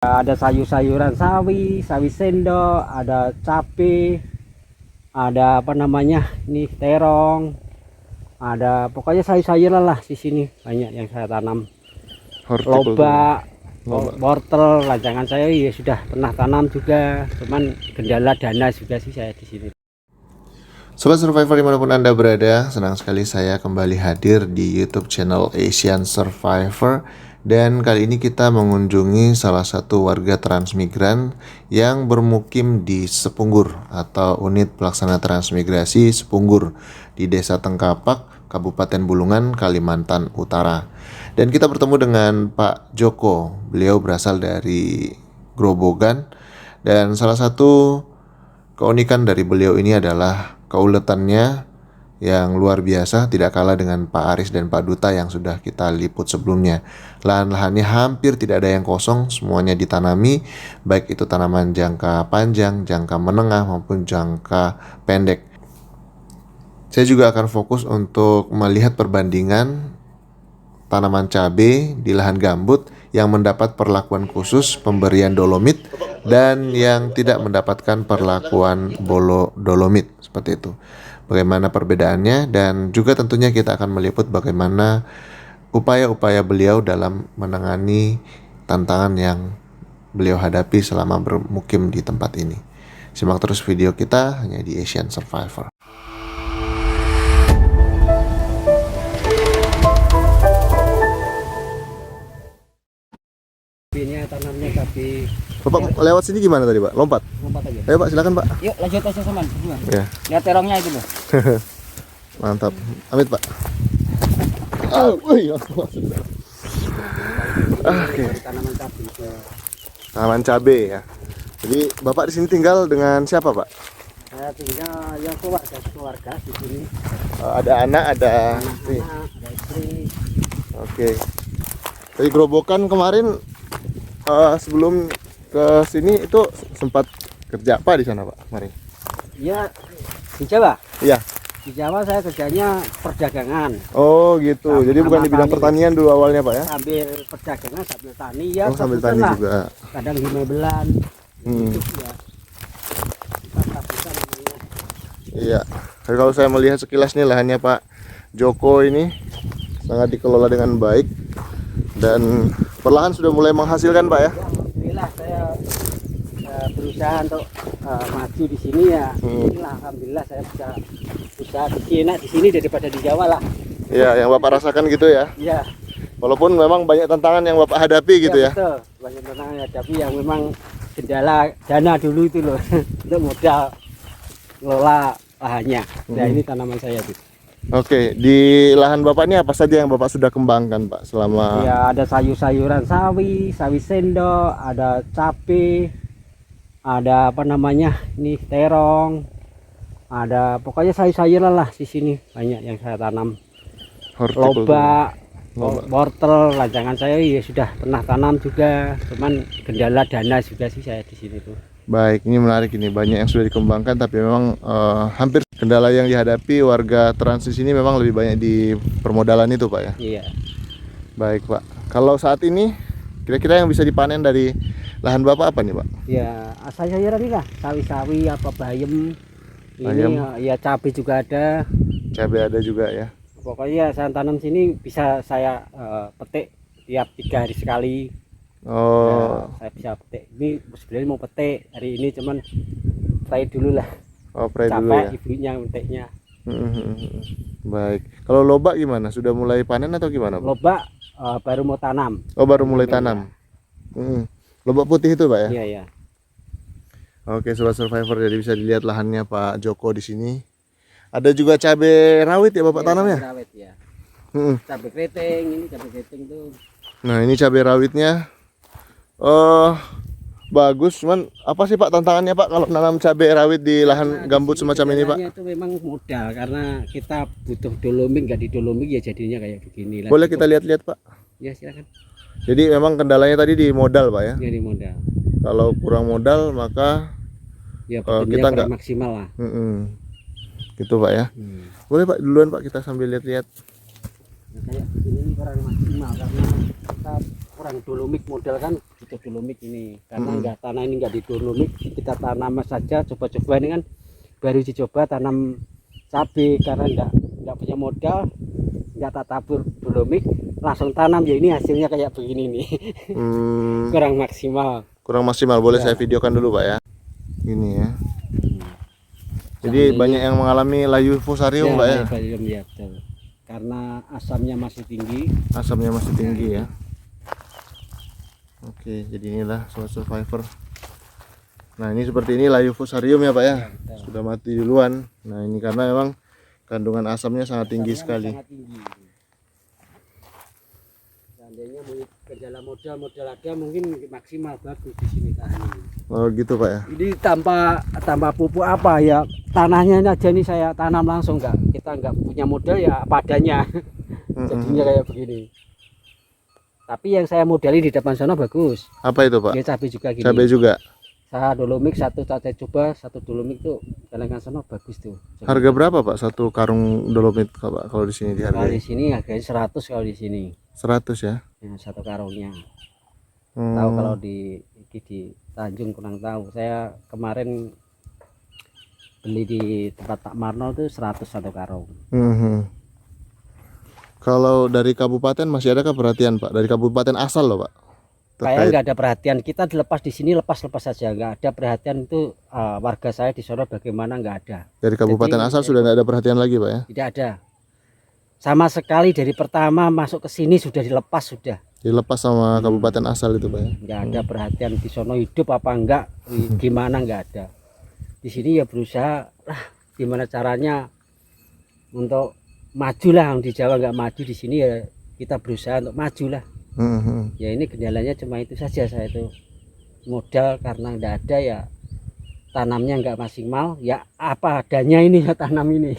Ada sayur-sayuran sawi, sawi sendok, ada cabe, ada apa namanya ini terong, ada pokoknya sayur-sayuran lah di sini banyak yang saya tanam. Lobak, wortel, rancangan saya ya sudah pernah tanam juga, cuman kendala dana juga sih saya di sini. Sobat Survivor dimanapun Anda berada, senang sekali saya kembali hadir di YouTube channel Asian Survivor. Dan kali ini kita mengunjungi salah satu warga transmigran yang bermukim di Sepunggur atau Unit Pelaksana Transmigrasi Sepunggur di Desa Tengkapak, Kabupaten Bulungan, Kalimantan Utara. Dan kita bertemu dengan Pak Joko. Beliau berasal dari Grobogan dan salah satu keunikan dari beliau ini adalah keuletannya yang luar biasa, tidak kalah dengan Pak Aris dan Pak Duta yang sudah kita liput sebelumnya. Lahan-lahannya hampir tidak ada yang kosong, semuanya ditanami, baik itu tanaman jangka panjang, jangka menengah maupun jangka pendek. Saya juga akan fokus untuk melihat perbandingan tanaman cabai di lahan gambut yang mendapat perlakuan khusus pemberian dolomit dan yang tidak mendapatkan perlakuan dolomit, seperti itu. Bagaimana perbedaannya, dan juga tentunya kita akan meliput bagaimana upaya-upaya beliau dalam menangani tantangan yang beliau hadapi selama bermukim di tempat ini. Simak terus video kita hanya di Asian Survivor. Ini tanamnya cabai. Bapak lewat sini gimana tadi, Pak? Lompat? Lompat aja. Ayo Pak, silakan Pak. Yuk lanjut aja sama. Ya. Lihat terongnya itu loh. Mantap. Amit Pak. Oke. Tanaman cabai. Tanaman cabai ya. Jadi Bapak di sini tinggal dengan siapa, Pak? Saya tinggal yang keluarga di sini. Ada anak, ada istri. Ada istri. Oke. Dari Grobogan kemarin sebelum ke sini itu sempat kerja apa di sana, Pak, kemarin? Ya di Jawa. Iya. Di Jawa saya kerjanya perdagangan. Oh gitu. Jadi bukan di bidang tani. Pertanian dulu awalnya, Pak ya? Sambil perdagangan, sambil tani ya. Oh, sambil tani lah. juga. Kadang di mebelan. Gitu ya. Kita bisa namanya. Iya. Jadi kalau saya melihat sekilas nih lahannya Pak Joko ini sangat dikelola dengan baik dan perlahan sudah mulai menghasilkan, Pak ya. Alhamdulillah saya berusaha untuk maju di sini ya. Inilah alhamdulillah saya bisa enak di sini daripada di Jawa lah. Iya, yang Bapak rasakan gitu ya. Iya. Walaupun memang banyak tantangan yang Bapak hadapi gitu ya. Betul. Banyak tantangan yang hadapi yang memang kendala dana dulu itu loh untuk modal ngelola lahannya. Nah ini tanaman saya tuh. Oke, di lahan Bapak ini apa saja yang Bapak sudah kembangkan, Pak, selama? Ya ada sayur-sayuran sawi, sawi sendok, ada cabe, ada apa namanya ini terong, ada pokoknya sayur-sayuran lah di sini banyak yang saya tanam. Lobak, wortel, rancangan saya ya sudah pernah tanam juga, cuman kendala dana juga sih saya di sini tuh. Baik, ini menarik, ini banyak yang sudah dikembangkan tapi memang hampir kendala yang dihadapi warga trans di sini memang lebih banyak di permodalan itu, Pak ya. Iya. Baik, Pak. Kalau saat ini kira-kira yang bisa dipanen dari lahan Bapak apa nih, Pak? Ya, sayuran ini lah, sawi-sawi apa bayam. Bayam. Ini ya cabai juga ada. Cabai ada juga ya. Pokoknya saya tanam sini bisa saya petik tiap 3 hari sekali. Oh. Ya, saya bisa petik. Ini sebenarnya mau petik hari ini cuman try dulu lah. Oh, pray dulu Capek ya. ibunya petiknya. Baik. Kalau lobak gimana? Sudah mulai panen atau gimana, Pak? Lobak baru mau tanam. Oh, baru mulai tanam. Lobak putih itu, Pak ya? Iya, iya. Oke, Sobat Survivor, jadi bisa dilihat lahannya Pak Joko di sini. Ada juga cabai rawit ya Bapak tanamnya? Cabai rawit ya. Cabai keriting, ini cabai keriting tuh. Nah, ini cabai rawitnya. Bagus, cuman apa sih Pak tantangannya Pak kalau nanam cabai rawit di lahan gambut semacam ini, Pak? Itu memang modal karena kita butuh dolomit, nggak di dolomit ya jadinya kayak begini lah. Boleh kita lihat-lihat, Pak? Ya silakan. Jadi memang kendalanya tadi di modal, Pak ya. Ini modal. Kalau kurang modal maka Ya kita nggak maksimal lah. Gitu, Pak ya. Boleh Pak duluan Pak kita sambil lihat-lihat. Nah, kayak begini ini kurang maksimal karena kita kurang dolomit modal kan butuh dolomit ini karena enggak tanah ini enggak di dolomit, kita tanam saja coba-coba ini kan baru dicoba tanam cabai karena enggak punya modal, enggak tak tabur dolomit langsung tanam ya ini hasilnya kayak begini nih. kurang maksimal boleh Ya. saya videokan dulu Pak ya, ini ya. Jadi banyak yang mengalami layu fusarium Pak ya, ya betul. Karena asamnya masih tinggi. asamnya masih tinggi ya. Oke, jadi inilah Sobat Survivor. Nah ini seperti ini layu fusarium ya Pak ya, betul. sudah mati duluan. Nah ini karena memang kandungan asamnya sangat tinggi sekali. Sangat tinggi. Seandainya mau kerja modal ada mungkin maksimal bagus di sini tahan ini. Oh gitu Pak ya. Ini tanpa pupuk apa ya, tanahnya aja nih saya tanam langsung, kita nggak punya modal ya apa adanya. Jadinya kayak begini. Tapi yang saya modali di depan sana bagus. Apa itu Pak? Dia cabai juga gini. Cabai juga. Saya dolomik satu saya coba satu dolomik tuh jalankan sana bagus tuh. Harga berapa Pak satu karung dolomit Pak kalau di sini Kalau dihargai? di sini harganya 100 kalau di sini. 100 ya. Ya, satu karungnya. Tahu kalau di Tanjung kurang tahu. Saya kemarin beli di tempat Pak Marno tuh 100 satu karung. Kalau dari kabupaten masih ada perhatian Pak? Dari kabupaten asal loh Pak? Kayak nggak ada perhatian, kita dilepas di sini lepas saja, nggak ada perhatian itu warga saya di sana bagaimana, nggak ada. Dari kabupaten Jadi, asal sudah nggak ada perhatian lagi Pak ya? Tidak ada sama sekali, dari pertama masuk ke sini sudah dilepas, sudah Dilepas sama kabupaten asal itu Pak ya? nggak ada perhatian di sono hidup apa enggak, gimana nggak ada. Di sini ya berusaha gimana caranya untuk maju lah, di Jawa nggak maju, di sini ya kita berusaha untuk maju lah. Ya ini kendalanya cuma itu saja, saya itu modal karena nggak ada ya, tanamnya nggak maksimal ya, apa adanya ini ya tanam ini.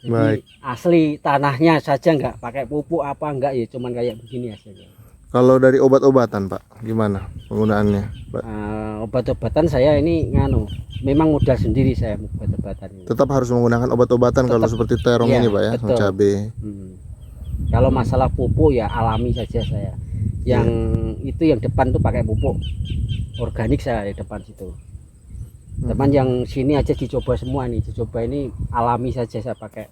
Jadi Baik. asli tanahnya saja, nggak pakai pupuk apa enggak, ya cuman kayak begini hasilnya. Kalau dari obat-obatan Pak gimana penggunaannya Pak? Obat-obatan saya ini memang modal sendiri saya obat-obatan ini. Tetap harus menggunakan obat-obatan kalau seperti terong Iya, ini Pak ya, betul. cabai. Kalau masalah pupuk ya alami saja saya. Yang itu yang depan tuh pakai pupuk organik saya di depan situ. Teman yang sini aja dicoba semua nih, dicoba ini alami saja saya pakai.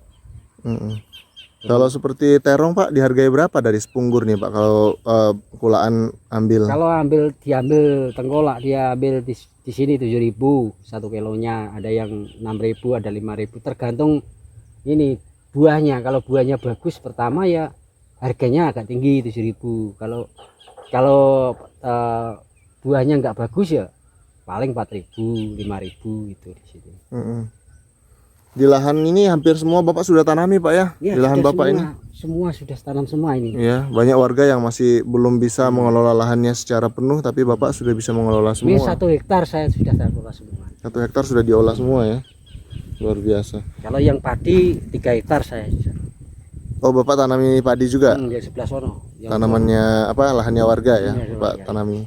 Kalau seperti terong Pak dihargai berapa dari sepunggur nih Pak kalau kulaan ambil? Kalau diambil tengkolak, dia ambil di sini 7.000 1 kilonya, ada yang 6.000, ada 5.000, tergantung ini buahnya. Kalau buahnya bagus pertama ya harganya agak tinggi 7.000. Kalau buahnya nggak bagus ya paling 4.000 5.000 itu di sini. Di lahan ini hampir semua Bapak sudah tanami Pak ya? Ya, di lahan Bapak ini? Semua sudah tanam semua ini. Ya, banyak warga yang masih belum bisa mengelola lahannya secara penuh, tapi Bapak sudah bisa mengelola Ini semua. 1 hektar saya sudah kelola semua. 1 hektar sudah diolah semua ya? Luar biasa. Kalau yang padi 3 hektar saya. Oh Bapak tanami padi juga? Yang sebelah sono. Tanamannya apa, lahannya warga ya? Iya, Bapak warga. tanami.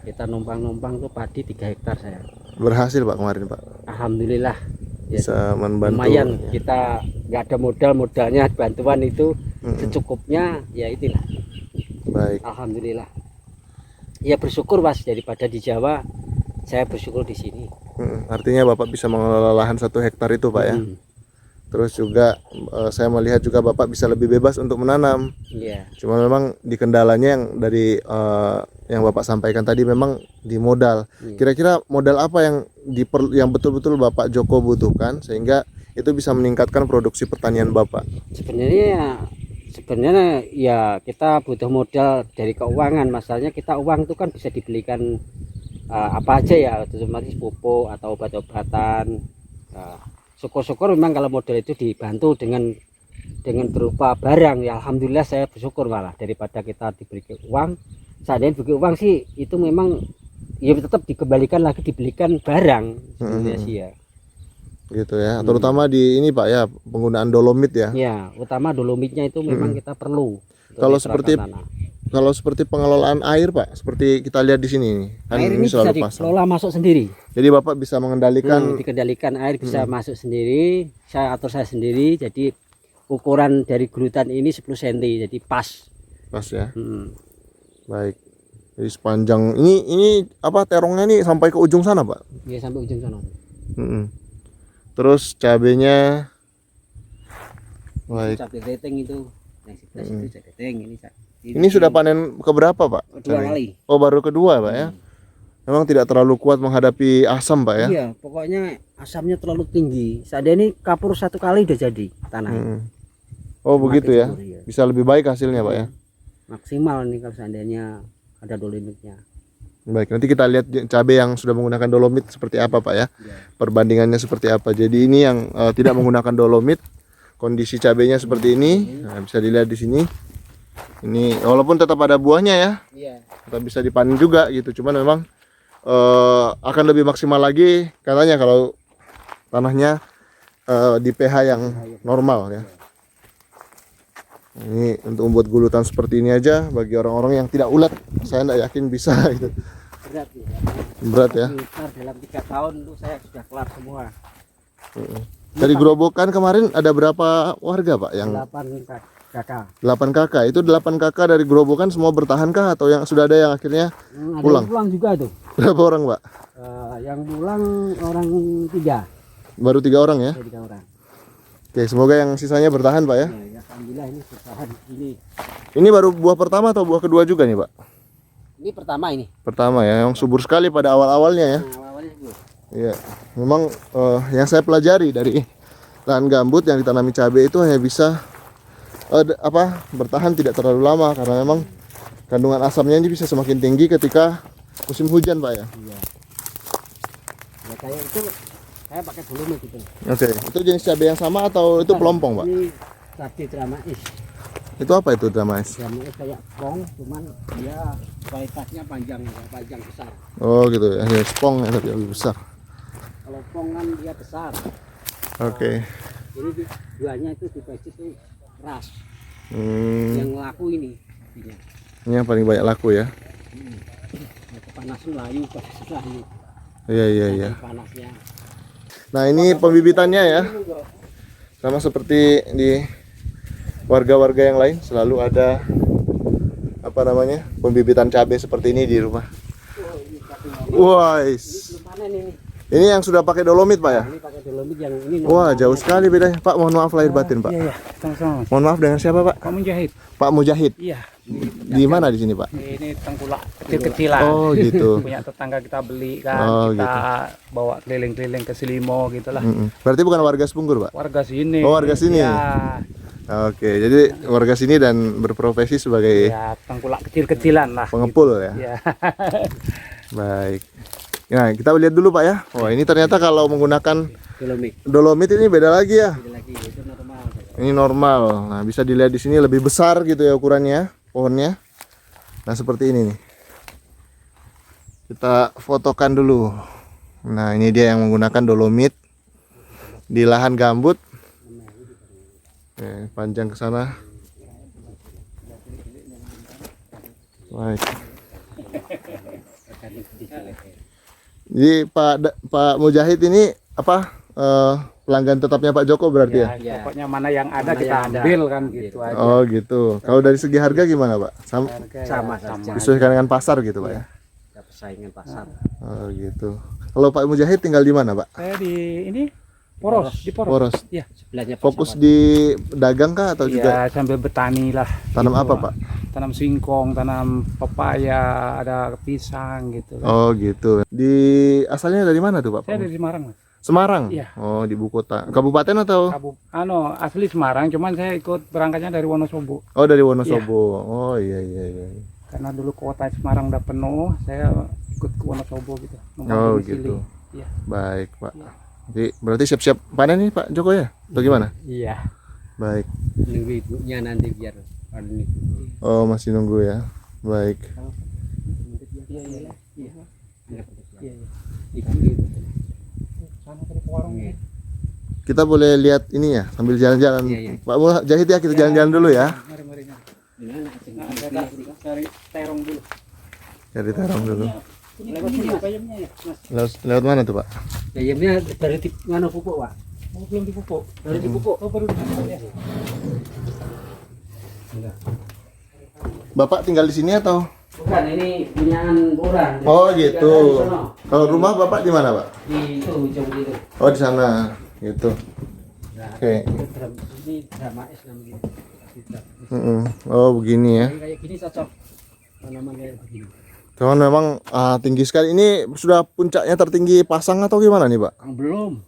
Kita numpang tuh padi 3 hektar saya. Berhasil Pak kemarin Pak? Alhamdulillah ya, Bisa membantu. lumayan. Kita nggak ada modalnya, bantuan itu secukupnya ya, itulah. Baik. Alhamdulillah ya, bersyukur Mas, daripada di Jawa saya bersyukur di sini. Artinya Bapak bisa mengelola lahan 1 hektar itu Pak ya? Terus juga saya melihat juga Bapak bisa lebih bebas untuk menanam. Iya. Cuma memang di kendalanya yang dari yang Bapak sampaikan tadi memang di modal. Kira-kira modal apa yang betul-betul Bapak Joko butuhkan sehingga itu bisa meningkatkan produksi pertanian Bapak? Sebenarnya ya kita butuh modal dari keuangan. Masalahnya kita uang itu kan bisa dibelikan apa aja ya, otomatis pupuk atau obat-obatan. Syukur-syukur memang kalau modal itu dibantu dengan berupa barang ya, alhamdulillah saya bersyukur malah daripada kita diberi uang. Seandainya diberi uang sih itu memang ya tetap dikembalikan lagi, dibelikan barang sebenarnya sih ya. Gitu ya. Terutama di ini Pak ya, penggunaan dolomit ya. Ya, utama dolomitnya itu memang kita perlu. Kalau seperti pengelolaan air Pak, seperti kita lihat di sini nih. Kan Air ini ini bisa selalu pasang. dikelola masuk sendiri. Jadi Bapak bisa mengendalikan Dikendalikan, air bisa masuk sendiri, saya atur saya sendiri. Jadi ukuran dari gerutan ini 10 cm, jadi pas. ya. Baik. Jadi sepanjang ini apa terongnya nih sampai ke ujung sana, Pak? Iya, sampai ujung sana. Mm-mm. Terus cabenya, baik. Cabai keriting itu yang sebelah situ cabai keriting Ini sudah panen keberapa, Pak? dua kali. Oh, baru kedua, Pak ya. Memang tidak terlalu kuat menghadapi asam, Pak ya. Iya, pokoknya asamnya terlalu tinggi. Saat ini kapur 1 kali udah jadi tanah. Oh, begitu ya. Subur, iya. Bisa lebih baik hasilnya, Pak ya. Maksimal nih kalau seandainya ada dolomitnya. Baik, nanti kita lihat cabai yang sudah menggunakan dolomit seperti apa, Pak ya. Iya. Perbandingannya seperti apa. Jadi ini yang tidak menggunakan dolomit, kondisi cabainya seperti ini. Nah, bisa dilihat di sini. Ini walaupun tetap ada buahnya ya, Iya. tetap bisa dipanen juga gitu. Cuman memang akan lebih maksimal lagi katanya kalau tanahnya di pH yang normal ya. Ini untuk membuat gulutan seperti ini aja bagi orang-orang yang tidak ulet, saya tidak yakin bisa gitu. Berat ya. Berat ya. Ntar dalam 3 tahun itu saya sudah kelar semua. Dari gerobokan kemarin ada berapa warga, Pak, yang 8 kakak. 8 kakak? Itu 8 kakak dari gerobokan semua bertahankah atau yang sudah ada yang akhirnya Ada pulang? yang pulang juga tuh. Berapa orang, Pak? Yang pulang orang 3. Baru 3 orang ya. Ada 3 orang. Oke, semoga yang sisanya bertahan, Pak ya. Ya, alhamdulillah ini bertahan ini. Ini baru buah pertama atau buah kedua juga nih, Pak? Ini pertama ini. Pertama ya, yang subur sekali pada awal-awalnya ya. Nah, awalnya Bu. Iya, memang yang saya pelajari dari lahan gambut yang ditanami cabai itu hanya bisa bertahan tidak terlalu lama karena memang kandungan asamnya ini bisa semakin tinggi ketika musim hujan, Pak ya. Iya. Ya kayak itu saya pakai dolomit itu. Oke, itu jenis cabai yang sama atau itu pelompong, Pak? Ini cabai dramais. Itu apa itu dramais? Dramais kayak pong, cuman dia kualitasnya panjang besar. Oh gitu ya, ya spong ya tapi lebih besar. Kalau pong kan dia besar. Oke. Ini duanya itu di baju itu keras. Hmm, Yang laku ini. ini yang paling banyak laku ya. Kepanasan layu, panas layu. Iya. Panasnya. Nah ini pembibitannya ya, sama seperti di warga-warga yang lain selalu ada apa namanya pembibitan cabai seperti ini di rumah. Wah, Belum panen ini. ini yang sudah pakai dolomit, Pak ya? Ini pakai dolomit yang ini. Wah, jauh sekali bedanya. Pak, mohon maaf lahir batin, Pak. Iya, sama-sama. Mohon maaf dengan siapa, Pak? Pak Mujahid. Pak Mujahid. Iya. Di mana di sini, Pak? Ini tengkulak kecil-kecilan. Oh, gitu. Punya tetangga kita beli kan, Oh, kita bawa keliling-keliling ke Silimo gitulah. Berarti bukan warga Sepunggur, Pak? Warga sini. Oh, warga sini. Ya, Oke, jadi warga sini dan berprofesi sebagai ya tengkulak kecil-kecilan lah. pengepul ya. Ya. Baik. Nah, kita lihat dulu, Pak ya. Wah, ini ternyata kalau menggunakan Dolomit. dolomit ini beda lagi ya. Ini lagi itu normal. Ini normal. Nah, bisa dilihat di sini lebih besar gitu ya ukurannya pohonnya. Nah, seperti ini nih. Kita fotokan dulu. Nah, ini dia yang menggunakan dolomit di lahan gambut. Oke, panjang ke sana. Baik. Jadi Pak Mujahid ini apa pelanggan tetapnya Pak Joko berarti ya? Ya, pokoknya mana yang ada Mana kita yang ada. ambil kan gitu aja. Oh gitu. Kalau dari segi harga gimana, Pak? Harga ya Sama saja. Disesuaikan dengan pasar gitu, Pak ya? Ya, persaingan pasar. Oh gitu. Kalau Pak Mujahid tinggal di mana, Pak? Saya di ini Poros, di Poros. Poros. Iya. Sebelahnya Fokus pesawat. di dagang kah atau juga Ya, sambil bertani lah. tanam gitu. apa, Pak? Tanam singkong, tanam pepaya, ada pisang gitu kan. Oh gitu. Di asalnya dari mana tuh, Pak? Saya dari Semarang, Mas. Semarang. Iya. Oh, di ibu kota. Kabupaten atau? Asli Semarang, cuman saya ikut berangkatnya dari Wonosobo. Oh, dari Wonosobo. Oh, iya. Karena dulu kota Semarang udah penuh, saya ikut ke Wonosobo gitu. Oh, domisili. gitu. Iya. Baik, Pak. Jadi berarti siap-siap panen nih, Pak Joko ya? Atau gimana? Iya. Baik. Nunggu ibunya nanti biar panen itu. Oh, masih nunggu ya. Baik. Iya. Sana tadi ke warung. Iya. Kita boleh lihat ini ya sambil jalan-jalan. Iya. Pak Mujahid ya, kita jalan-jalan dulu ya. Mari. Nah, Cari terong dulu. Cari terong dulu. lewat sini bayamnya ya, Mas. Lewat mana tuh, Pak? Bayamnya dari nganu pupuk, Pak. Oh, belum dipupuk. Dari dipupuk. Oh, baru dipupuk ya. Bapak tinggal di sini atau? Bukan, ini punyaan orang. Oh Jadi, gitu. ada di sono. Kalau rumah Bapak di mana, Pak? Di itu ujung itu. Oh di sana, gitu. Nah, Oke. itu ini drama es namanya. Oh begini ya. Kayak gini cocok tanaman kayak begini. Cuman memang tinggi sekali. Ini sudah puncaknya tertinggi Pasang atau gimana nih, Pak? Belum.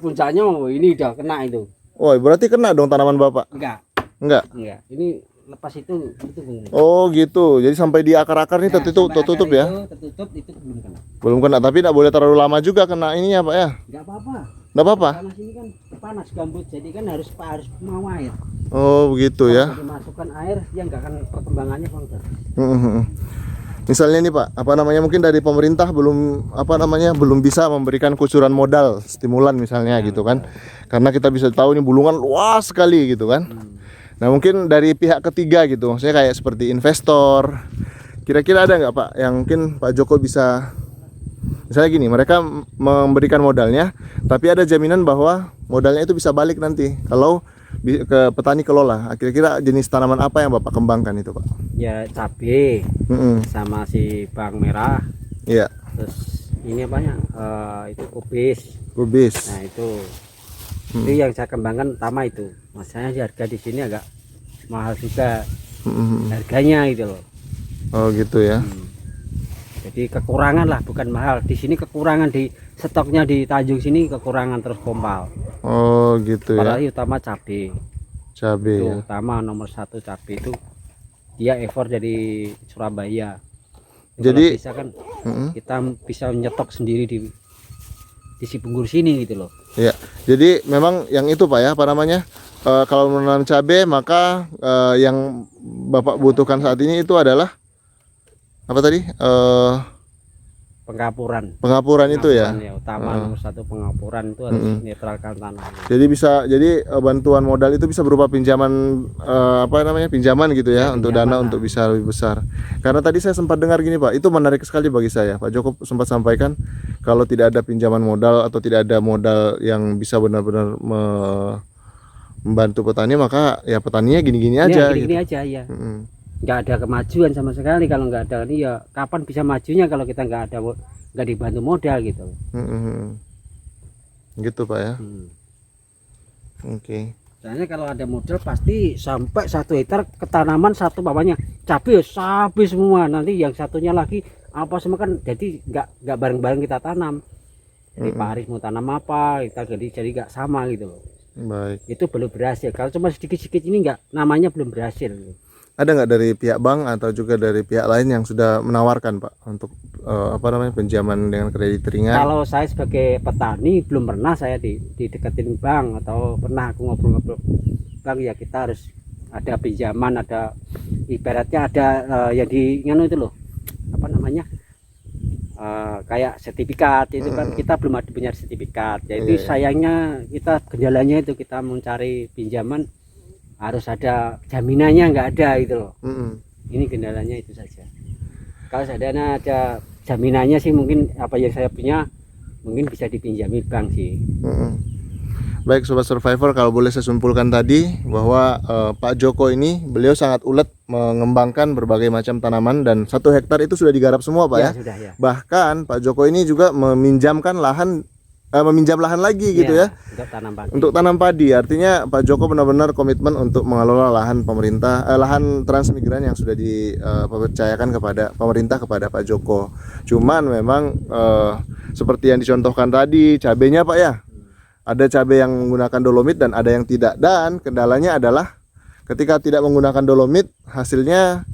Puncaknya ini udah kena itu. Oh berarti kena dong tanaman Bapak? Enggak, Enggak. enggak. Ini lepas itu Bung. Oh gitu. Jadi sampai di akar-akar ini Nah, tertutup, sampai tertutup akar ya? itu tertutup itu belum kena. Belum kena, tapi tidak boleh terlalu lama juga kena ininya, Pak ya? Enggak apa-apa. Enggak apa-apa? Panas ini kan panas gambut, jadi kan harus mau air. Oh begitu ya. Kalau dimasukkan air, dia enggak akan perkembangannya bangsa. Misalnya nih Pak, apa namanya mungkin dari pemerintah belum bisa memberikan kucuran modal stimulan misalnya gitu kan. Karena kita bisa tahu ini Bulungan luas sekali gitu kan. Nah, mungkin dari pihak ketiga gitu, maksudnya kayak seperti investor. Kira-kira ada nggak Pak yang mungkin Pak Joko bisa, misalnya gini, mereka memberikan modalnya, tapi ada jaminan bahwa modalnya itu bisa balik nanti kalau ke petani kelola. Kira-kira jenis tanaman apa yang Bapak kembangkan itu Pak? Ya cabai sama si bawang merah. Iya. Terus ini apanya? Itu kubis. Kubis. Nah itu yang saya kembangkan utama itu. Masanya harga di sini agak mahal juga harganya gitu loh. Oh gitu ya. Jadi kekurangan lah, bukan mahal. Di sini kekurangan, di stoknya di Tanjung sini kekurangan terus kompal. Oh gitu ya. Apalagi utama cabai. Cabai Itu ya. utama nomor 1 cabai itu. Dia ekspor dari Surabaya. Jadi kalau bisa kan kita bisa nyetok sendiri di Sibunggur sini gitu loh. ya. Jadi memang yang itu Pak ya, apa namanya? Kalau menanam cabai maka yang Bapak butuhkan saat ini itu adalah apa tadi? Pengapuran itu ya. Utama nomor 1 pengapuran itu harus netralkan tanah. Jadi bantuan modal itu bisa berupa pinjaman pinjaman gitu ya, untuk dana untuk bisa lebih besar. Karena tadi saya sempat dengar gini Pak, itu menarik sekali bagi saya. Pak Joko sempat sampaikan kalau tidak ada pinjaman modal atau tidak ada modal yang bisa benar-benar membantu petani, maka ya petaninya gini-gini aja. Gini-gini aja ya. Nggak ada kemajuan sama sekali kalau nggak ada ini ya. Kapan bisa majunya kalau kita nggak dibantu modal gitu. Gitu Pak ya. Oke. Soalnya kalau ada modal pasti sampai 1 hektar ketanaman satu bawahnya cabai semua, nanti yang satunya lagi apa semua kan, jadi nggak bareng-bareng kita tanam. Jadi Pak Aris mau tanam apa kita jadi nggak sama gitu loh. Baik. Itu belum berhasil. Kalau cuma sedikit-sedikit ini nggak, namanya belum berhasil. Ada nggak dari pihak bank atau juga dari pihak lain yang sudah menawarkan Pak untuk pinjaman dengan kredit ringan? Kalau saya sebagai petani belum pernah saya dideketin bank, atau pernah aku ngobrol-ngobrol bank ya, kita harus ada pinjaman, ada ibaratnya ada yang di nganu itu loh, apa namanya, kayak sertifikat itu kan, kita belum ada punya sertifikat. Jadi sayangnya kita kendalanya itu kita mencari pinjaman harus ada jaminannya, nggak ada gitu loh. Ini kendalanya itu saja. Kalau seandainya ada jaminannya sih mungkin apa yang saya punya mungkin bisa dipinjami bank sih. Baik Sobat Survivor, kalau boleh saya simpulkan tadi bahwa Pak Joko ini beliau sangat ulet mengembangkan berbagai macam tanaman, dan 1 hektar itu sudah digarap semua Pak ya. Sudah, ya. Bahkan Pak Joko ini juga meminjam lahan lagi gitu ya, untuk tanam padi. Artinya Pak Joko benar-benar komitmen untuk mengelola lahan pemerintah, lahan transmigran yang sudah dipercayakan kepada pemerintah kepada Pak Joko. Cuman memang seperti yang dicontohkan tadi cabenya Pak ya, ada cabai yang menggunakan dolomit dan ada yang tidak, dan kendalanya adalah ketika tidak menggunakan dolomit hasilnya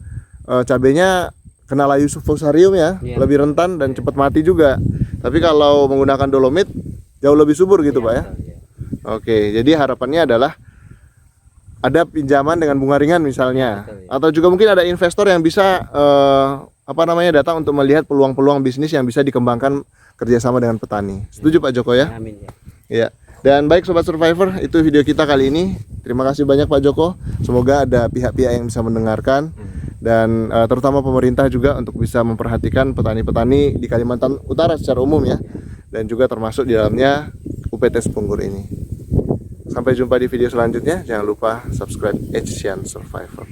cabenya kena layu fusarium ya, lebih rentan dan cepat mati juga. Tapi kalau menggunakan dolomit jauh lebih subur gitu Pak ya. Oke, jadi harapannya adalah ada pinjaman dengan bunga ringan misalnya, atau juga mungkin ada investor yang bisa datang untuk melihat peluang-peluang bisnis yang bisa dikembangkan kerjasama dengan petani. Setuju Pak Joko ya? Amin ya. Ya. Dan baik Sobat Survivor, itu video kita kali ini. Terima kasih banyak Pak Joko. Semoga ada pihak-pihak yang bisa mendengarkan, dan terutama pemerintah juga untuk bisa memperhatikan petani-petani di Kalimantan Utara secara umum ya, dan juga termasuk di dalamnya UPT Sibunggur ini. Sampai jumpa di video selanjutnya. Jangan lupa subscribe Asian Survivor.